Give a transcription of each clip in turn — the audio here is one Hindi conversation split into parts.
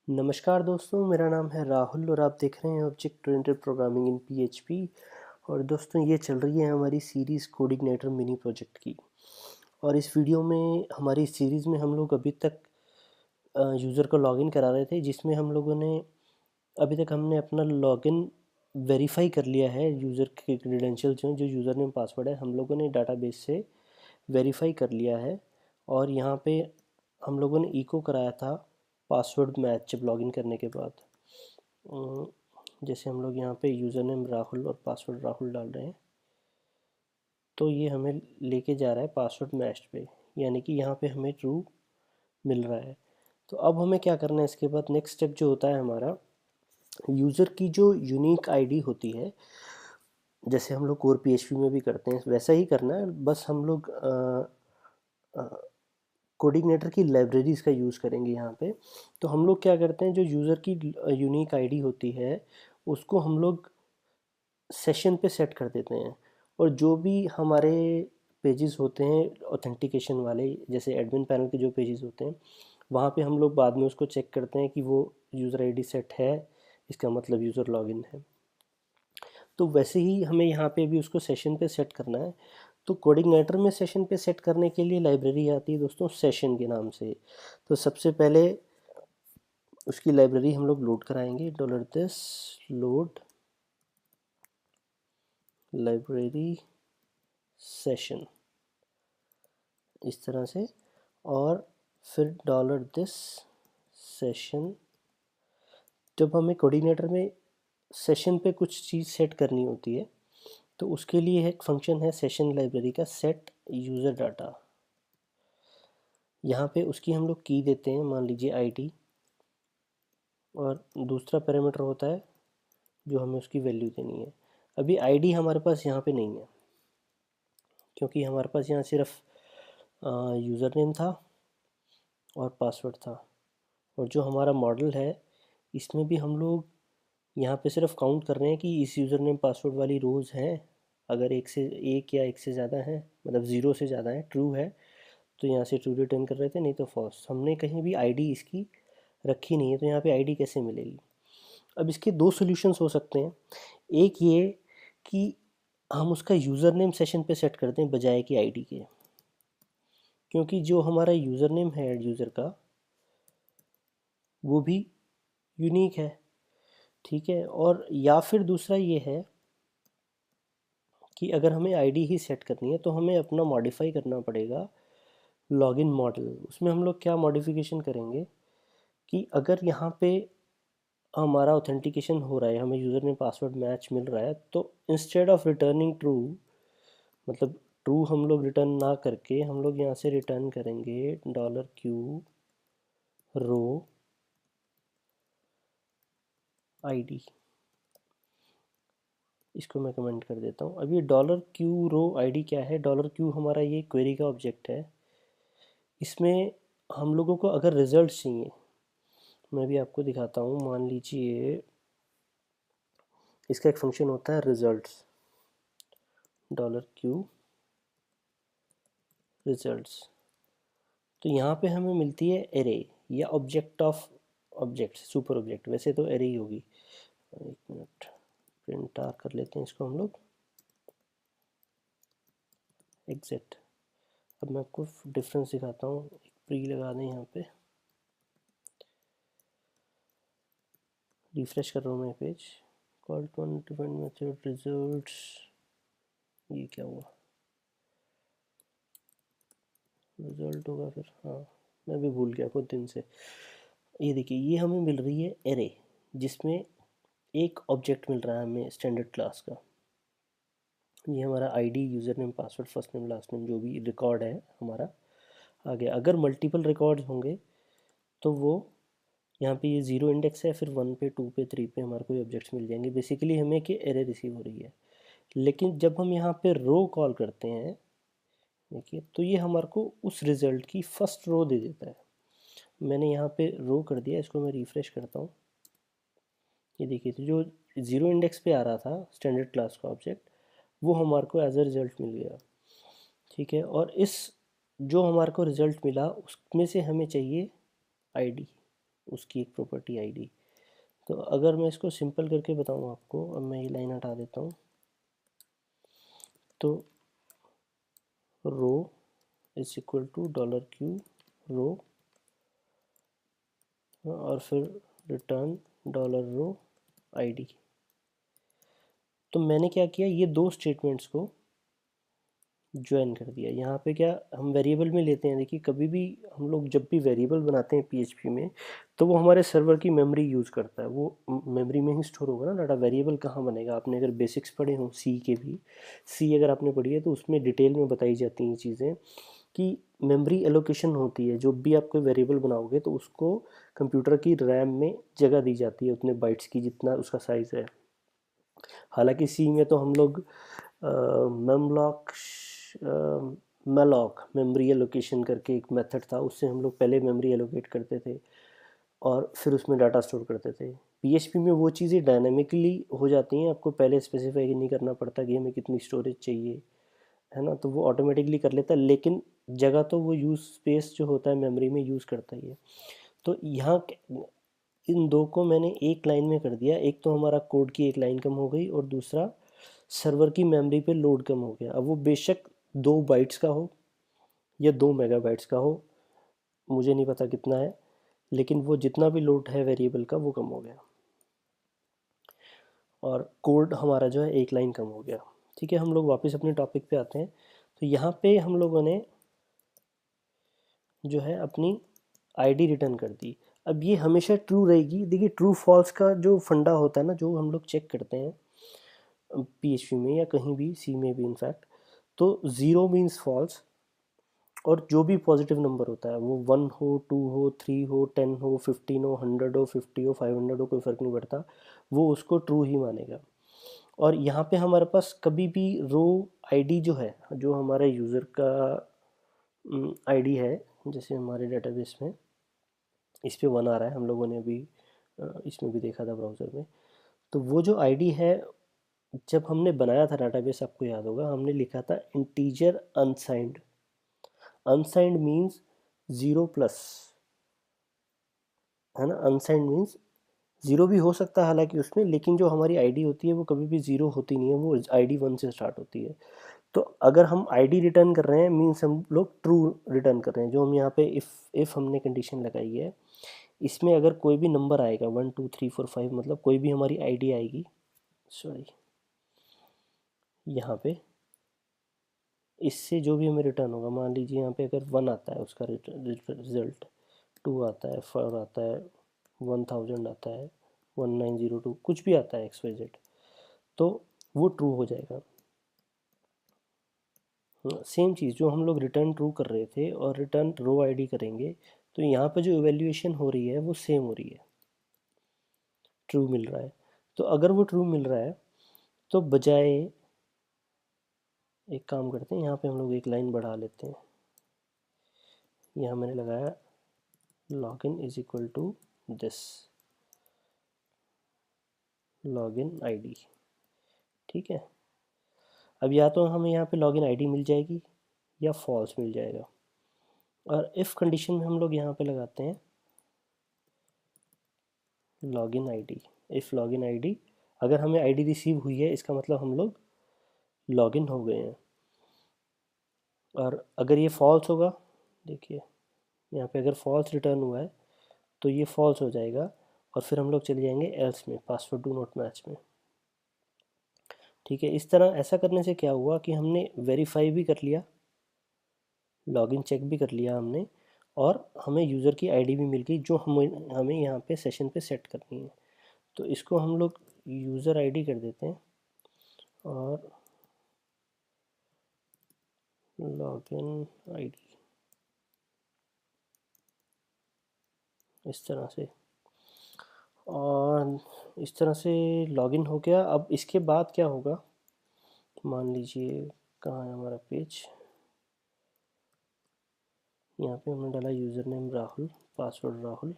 नमस्कार दोस्तों, मेरा नाम है राहुल और आप देख रहे हैं object oriented programming in PHP. और दोस्तों ये चल रही है हमारी सीरीज़ कोडिग्नेटर मिनी प्रोजेक्ट की। और इस वीडियो में हमारी सीरीज़ में हम लोग अभी तक यूज़र को लॉगिन करा रहे थे, जिसमें हम लोगों ने अभी तक हमने अपना लॉगिन वेरीफाई कर लिया है। यूज़र के क्रेडेंशियल जो यूज़र नेम पासवर्ड है हम लोगों ने डाटाबेस से वेरीफाई कर लिया है। और यहाँ पे हम लोगों ने इको कराया था पासवर्ड मैच जब लॉगिन करने के बाद। अ, जैसे हम लोग यहाँ पे यूज़र नेम राहुल और पासवर्ड राहुल डाल रहे हैं, तो ये हमें लेके जा रहा है पासवर्ड मैच पे, यानी कि यहाँ पे हमें ट्रू मिल रहा है। तो अब हमें क्या करना है, इसके बाद नेक्स्ट स्टेप जो होता है हमारा, यूज़र की जो यूनिक आईडी होती है, जैसे हम लोग कोर पीएचपी में भी करते हैं वैसा ही करना है। बस हम लोग कोडिग्नेटर की लाइब्रेरीज़ का यूज़ करेंगे यहाँ पे। तो हम लोग क्या करते हैं, जो यूज़र की यूनिक आईडी होती है उसको हम लोग सेशन पे सेट कर देते हैं। और जो भी हमारे पेजेस होते हैं ऑथेंटिकेशन वाले, जैसे एडमिन पैनल के जो पेजेस होते हैं, वहाँ पे हम लोग बाद में उसको चेक करते हैं कि वो यूज़र आईडी सेट है, इसका मतलब यूज़र लॉगिन है। तो वैसे ही हमें यहाँ पे भी उसको सेशन पे सेट करना है। तो कोडिग्नेटर में सेशन पे सेट करने के लिए लाइब्रेरी आती है दोस्तों सेशन के नाम से। तो सबसे पहले उसकी लाइब्रेरी हम लोग लोड कराएंगे, $this लोड लाइब्रेरी सेशन, इस तरह से। और फिर $this सेशन। जब हमें कोऑर्डिनेटर में सेशन पे कुछ चीज़ सेट करनी होती है, तो उसके लिए एक फंक्शन है सेशन लाइब्रेरी का, सेट यूज़र डाटा। यहाँ पे उसकी हम लोग की देते हैं, मान लीजिए आईडी, और दूसरा पैरामीटर होता है जो हमें उसकी वैल्यू देनी है। अभी आईडी हमारे पास यहाँ पे नहीं है, क्योंकि हमारे पास यहाँ सिर्फ यूज़र नेम था और पासवर्ड था। और जो हमारा मॉडल है इसमें भी हम लोग यहाँ पे सिर्फ काउंट कर रहे हैं कि इस यूज़र नेम पासवर्ड वाली रोज़ हैं। अगर एक या एक से ज़्यादा है, मतलब ज़ीरो से ज़्यादा है, ट्रू है, तो यहाँ से ट्रू रिटर्न कर रहे थे, नहीं तो फॉल्स। हमने कहीं भी आईडी इसकी रखी नहीं है, तो यहाँ पे आईडी कैसे मिलेगी। अब इसके दो सॉल्यूशंस हो सकते हैं। एक ये कि हम उसका यूज़र नेम सेशन पे सेट करते हैं बजाय कि आईडी के, क्योंकि जो हमारा यूज़र नेम है एड यूज़र का, वो भी यूनिक है। ठीक है। और या फिर दूसरा ये है कि अगर हमें आईडी ही सेट करनी है तो हमें अपना मॉडिफाई करना पड़ेगा लॉगिन मॉडल। उसमें हम लोग क्या मॉडिफिकेशन करेंगे कि अगर यहाँ पे हमारा ऑथेंटिकेशन हो रहा है, हमें यूज़र नेम पासवर्ड मैच मिल रहा है, तो इंस्टेड ऑफ रिटर्निंग ट्रू, मतलब ट्रू हम लोग रिटर्न ना करके हम लोग यहाँ से रिटर्न करेंगे $q रो आईडी। इसको मैं कमेंट कर देता हूँ। अब ये $q रो आईडी क्या है, $q हमारा ये क्वेरी का ऑब्जेक्ट है। इसमें हम लोगों को अगर रिजल्ट चाहिए, मैं भी आपको दिखाता हूँ। मान लीजिए इसका एक फंक्शन होता है रिजल्ट्स, $q रिजल्ट्स। तो यहाँ पे हमें मिलती है एरे या object of object, super object, वैसे तो एरे ही होगी। एक मिनट, प्रिंट आर कर लेते हैं इसको हम लोग, एग्जिट। अब मैं आपको डिफरेंस दिखाता हूँ, एक प्री लगा दें यहाँ पे, रिफ्रेश कर रहा हूँ मैं page. Call to different method results, ये क्या हुआ, रिजल्ट होगा फिर, हाँ मैं भी भूल गया कुछ दिन से। ये देखिए, ये हमें मिल रही है एरे, जिसमें एक ऑब्जेक्ट मिल रहा है हमें स्टैंडर्ड क्लास का। ये हमारा ID, user name, password, first name, last name, जो भी रिकॉर्ड है हमारा आ गया। अगर मल्टीपल रिकॉर्ड्स होंगे तो वो यहाँ पे ये ज़ीरो इंडेक्स है, फिर 1 पे, 2 पे, 3 पे हमारे को ये ऑब्जेक्ट्स मिल जाएंगे। बेसिकली हमें कि एरे रिसीव हो रही है। लेकिन जब हम यहाँ पे रो कॉल करते हैं, देखिए, तो ये हमारे को उस रिज़ल्ट की फर्स्ट रो दे देता है। मैंने यहाँ पे रो कर दिया, इसको मैं रिफ़्रेश करता हूँ। ये देखिए, तो जो ज़ीरो इंडेक्स पे आ रहा था स्टैंडर्ड क्लास का ऑब्जेक्ट, वो हमारे को एज अ रिज़ल्ट मिल गया। ठीक है। और इस जो हमारे को रिज़ल्ट मिला उसमें से हमें चाहिए आईडी, उसकी एक प्रॉपर्टी आईडी। तो अगर मैं इसको सिंपल करके बताऊँ आपको, अब मैं ये लाइन हटा देता हूँ, तो रो इज इक्वल टू $q रो और फिर रिटर्न $रो आईडी। तो मैंने क्या किया, ये दो स्टेटमेंट्स को ज्वाइन कर दिया। यहाँ पे क्या हम वेरिएबल में लेते हैं, देखिए कभी भी हम लोग जब भी वेरिएबल बनाते हैं पीएचपी में, तो वो हमारे सर्वर की मेमोरी यूज़ करता है, वो मेमोरी में ही स्टोर होगा ना डाटा। वेरिएबल कहाँ बनेगा, आपने अगर बेसिक्स पढ़े हों सी के भी, सी अगर आपने पढ़ी है तो उसमें डिटेल में बताई जाती हैं ये चीज़ें कि मेमोरी एलोकेशन होती है। जो भी आप कोई वेरिएबल बनाओगे तो उसको कंप्यूटर की रैम में जगह दी जाती है उतने बाइट्स की जितना उसका साइज़ है। हालांकि सी में तो हम लोग मेमलॉक मेलॉक मेमोरी एलोकेशन करके एक मेथड था, उससे हम लोग पहले मेमोरी एलोकेट करते थे और फिर उसमें डाटा स्टोर करते थे। पीएचपी में वो चीज़ें डायनामिकली हो जाती हैं, आपको पहले स्पेसिफाई नहीं करना पड़ता कि हमें कितनी स्टोरेज चाहिए, है ना, तो वो ऑटोमेटिकली कर लेता है। लेकिन जगह तो वो यूज़ स्पेस जो होता है मेमोरी में यूज़ करता ही है। तो यहाँ इन दो को मैंने एक लाइन में कर दिया, एक तो हमारा कोड की एक लाइन कम हो गई और दूसरा सर्वर की मेमोरी पे लोड कम हो गया। अब वो बेशक 2 बाइट्स का हो या 2 मेगाबाइट्स का हो, मुझे नहीं पता कितना है, लेकिन वो जितना भी लोड है वेरिएबल का वो कम हो गया और कोड हमारा जो है एक लाइन कम हो गया। ठीक है, हम लोग वापस अपने टॉपिक पे आते हैं। तो यहाँ पे हम लोगों ने जो है अपनी आईडी रिटर्न कर दी। अब ये हमेशा ट्रू रहेगी। देखिए ट्रू फॉल्स का जो फंडा होता है ना, जो हम लोग चेक करते हैं पीएचपी में या कहीं भी, सी में भी इनफैक्ट, तो ज़ीरो मीन्स फॉल्स और जो भी पॉजिटिव नंबर होता है वो 1 हो, 2 हो, 3 हो, 10 हो, 15 हो, 100 हो, 50 हो, 500 हो, कोई फ़र्क नहीं पड़ता, वो उसको ट्रू ही मानेगा। और यहाँ पे हमारे पास कभी भी रो आईडी जो है, जो हमारे यूज़र का आईडी है, जैसे हमारे डेटाबेस में इस पे 1 आ रहा है, हम लोगों ने अभी इसमें भी देखा था ब्राउज़र में। तो वो जो आईडी है, जब हमने बनाया था डाटाबेस, आपको याद होगा हमने लिखा था इंटीजर अनसाइंड। अनसाइंड मीन्स 0+, है ना। अनसाइंड मीन्स 0 भी हो सकता है हालांकि उसमें, लेकिन जो हमारी आईडी होती है वो कभी भी 0 होती नहीं है, वो आईडी 1 से स्टार्ट होती है। तो अगर हम आईडी रिटर्न कर रहे हैं मीन्स हम लोग ट्रू रिटर्न कर रहे हैं। जो हम यहाँ पे इफ़ हमने कंडीशन लगाई है, इसमें अगर कोई भी नंबर आएगा 1 2 3 4 5, मतलब कोई भी हमारी आईडी आएगी, सॉरी, यहाँ पे इससे जो भी हमें रिटर्न होगा, मान लीजिए यहाँ पे अगर 1 आता है उसका रिजल्ट, 2 आता है, 4 आता है, 1000 आता है, 1902, कुछ भी आता है XYZ, तो वो ट्रू हो जाएगा। सेम चीज़ जो हम लोग रिटर्न ट्रू कर रहे थे और रिटर्न रो आईडी करेंगे, तो यहाँ पे जो इवेल्यूएशन हो रही है वो सेम हो रही है, ट्रू मिल रहा है। तो अगर वो ट्रू मिल रहा है तो बजाय, एक काम करते हैं, यहाँ पे हम लोग एक लाइन बढ़ा लेते हैं। यहाँ मैंने लगाया login is equal to this login ID. ठीक है, अब या तो हमें यहाँ पे लॉगिन आईडी मिल जाएगी या फॉल्स मिल जाएगा। और इफ़ कंडीशन में हम लोग यहाँ पे लगाते हैं login ID. If login ID, अगर हमें आईडी रिसीव हुई है इसका मतलब हम लोग लॉगिन हो गए हैं। और अगर ये फॉल्स होगा, देखिए यहाँ पे अगर फॉल्स रिटर्न हुआ है तो ये फॉल्स हो जाएगा और फिर हम लोग चले जाएंगे एल्स में, पासवर्ड डू नॉट मैच में। ठीक है, इस तरह ऐसा करने से क्या हुआ कि हमने वेरीफाई भी कर लिया, लॉगिन चेक भी कर लिया हमने, और हमें यूज़र की आईडी भी मिल गई जो हमें यहाँ पे सेशन पे सेट करनी है। तो इसको हम लोग यूज़र आईडी कर देते हैं और लॉगिन आईडी, इस तरह से। और इस तरह से लॉगिन हो गया। अब इसके बाद क्या होगा, मान लीजिए कहाँ है हमारा पेज, यहाँ पे हमने डाला user name Rahul, password Rahul,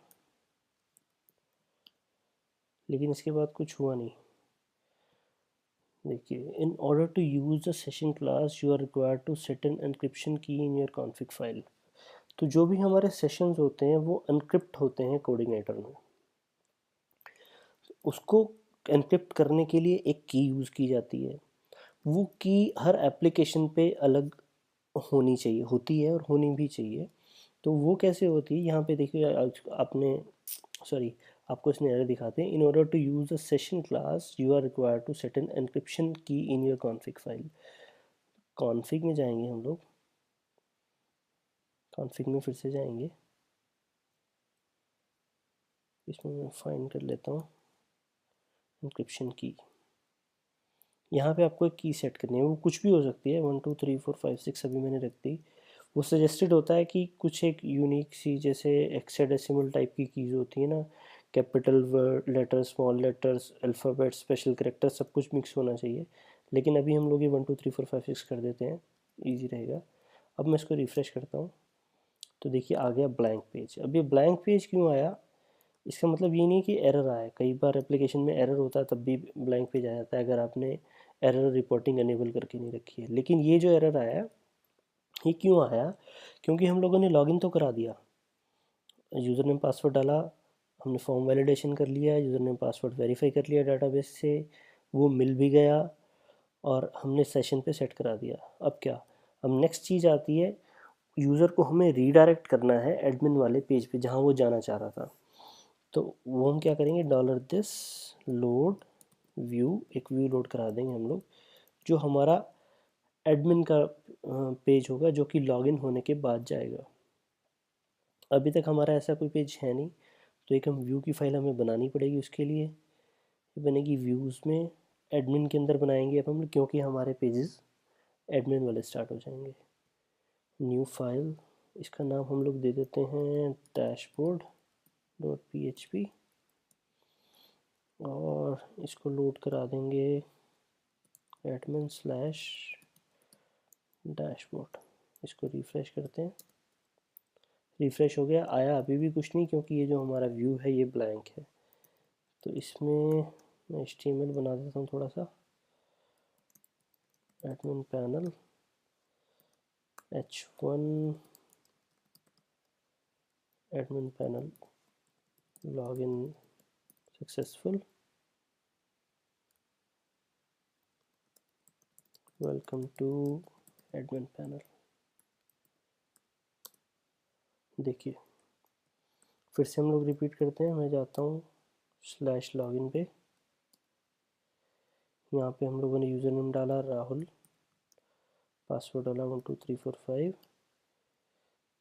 लेकिन इसके बाद कुछ हुआ नहीं। देखिए, in order to use the session class you are required to set an encryption key in your config file. तो जो भी हमारे सेशंस होते हैं वो एनक्रिप्ट होते हैं कोऑर्डिनेटर में। उसको एनक्रिप्ट करने के लिए एक की यूज़ की जाती है। वो की हर एप्लीकेशन पे अलग होनी चाहिए, होती है और होनी भी चाहिए। तो वो कैसे होती है, यहाँ पे देखिए आपने सॉरी आपको इसने एरर दिखाते हैं। In order to use a session class you are required to set an encryption key in your config file. Config में जाएंगे हम लोग, कॉन्फ़िग में फिर से जाएंगे, इसमें मैं फाइंड कर लेता हूँ एनक्रिप्शन की। यहाँ पे आपको एक की सेट करनी है, वो कुछ भी हो सकती है, 1 2 3 4 5 6 अभी मैंने रख दी। वो सजेस्टेड होता है कि कुछ एक यूनिक सी, जैसे हेक्साडेसिमल टाइप की कीज़ होती है ना, capital word letters, small letters, alphabet, special character, सब कुछ मिक्स होना चाहिए। लेकिन अभी हम लोग ये 1 2 3 4 5 6 कर देते हैं, ईजी रहेगा। अब मैं इसको रिफ़्रेश करता हूँ तो देखिए आ गया ब्लैंक पेज। अब ये ब्लैंक पेज क्यों आया, इसका मतलब ये नहीं कि एरर आया। कई बार एप्लीकेशन में एरर होता है तब भी ब्लैंक पेज आ जाता है अगर आपने एरर रिपोर्टिंग अनेबल करके नहीं रखी है। लेकिन ये जो एरर आया ये क्यों आया, क्योंकि हम लोगों ने लॉगिन तो करा दिया, यूज़र नेम पासवर्ड डाला, हमने फॉर्म वैलिडेशन कर लिया, यूज़र नेम पासवर्ड वेरीफाई कर लिया डाटाबेस से, वो मिल भी गया और हमने सेशन पे सेट करा दिया। अब क्या, अब नेक्स्ट चीज़ आती है, यूज़र को हमें रीडायरेक्ट करना है एडमिन वाले पेज पे जहाँ वो जाना चाह रहा था। तो वो हम क्या करेंगे, $this लोड व्यू, एक व्यू लोड करा देंगे हम लोग जो हमारा एडमिन का पेज होगा, जो कि लॉगिन होने के बाद जाएगा। अभी तक हमारा ऐसा कोई पेज है नहीं, तो एक हम व्यू की फ़ाइल हमें बनानी पड़ेगी। उसके लिए ये बनेगी व्यूज़ में, एडमिन के अंदर बनाएंगे अब हम लोग, क्योंकि हमारे पेजेस एडमिन वाले स्टार्ट हो जाएंगे। न्यू फाइल, इसका नाम हम लोग दे देते हैं dashboard.php और इसको लोड करा देंगे admin/dashboard। इसको रिफ़्रेश करते हैं, रिफ़्रेश हो गया। आया अभी भी कुछ नहीं, क्योंकि ये जो हमारा व्यू है ये ब्लैंक है। तो इसमें मैं HTML बना देता हूँ थोड़ा सा, admin panel h1 admin panel login successful, welcome to admin panel. देखिए फिर से हम लोग रिपीट करते हैं, मैं जाता हूँ /login पे, यहाँ पे हम लोगों ने यूज़र नेम डाला राहुल, पासवर्ड डाला 1 2 3 4 5,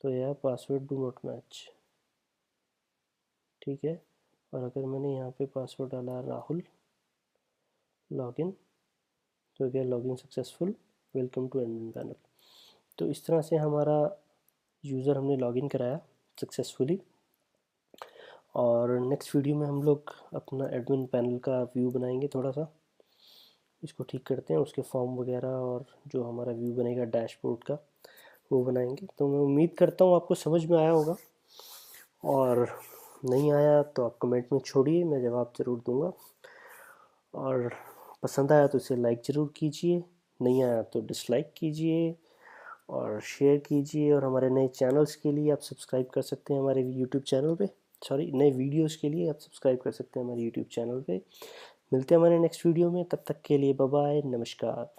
तो यह पासवर्ड डू नॉट मैच, ठीक है। और अगर मैंने यहाँ पे पासवर्ड डाला राहुल लॉगिन, तो क्या login successful, welcome to admin panel. तो इस तरह से हमारा यूज़र हमने लॉगिन कराया सक्सेसफुली। और नेक्स्ट वीडियो में हम लोग अपना एडमिन पैनल का व्यू बनाएंगे, थोड़ा सा इसको ठीक करते हैं, उसके फॉर्म वगैरह और जो हमारा व्यू बनेगा डैशबोर्ड का वो बनाएंगे। तो मैं उम्मीद करता हूँ आपको समझ में आया होगा, और नहीं आया तो आप कमेंट में छोड़िए, मैं जवाब ज़रूर दूँगा। और पसंद आया तो इसे लाइक ज़रूर कीजिए, नहीं आया तो डिसलाइक कीजिए और शेयर कीजिए। और हमारे नए चैनल्स के लिए आप सब्सक्राइब कर सकते हैं हमारे यूट्यूब चैनल पे, सॉरी नए वीडियोस के लिए आप सब्सक्राइब कर सकते हैं हमारे यूट्यूब चैनल पे। मिलते हैं हमारे नेक्स्ट वीडियो में, तब तक के लिए बाय बाय, नमस्कार।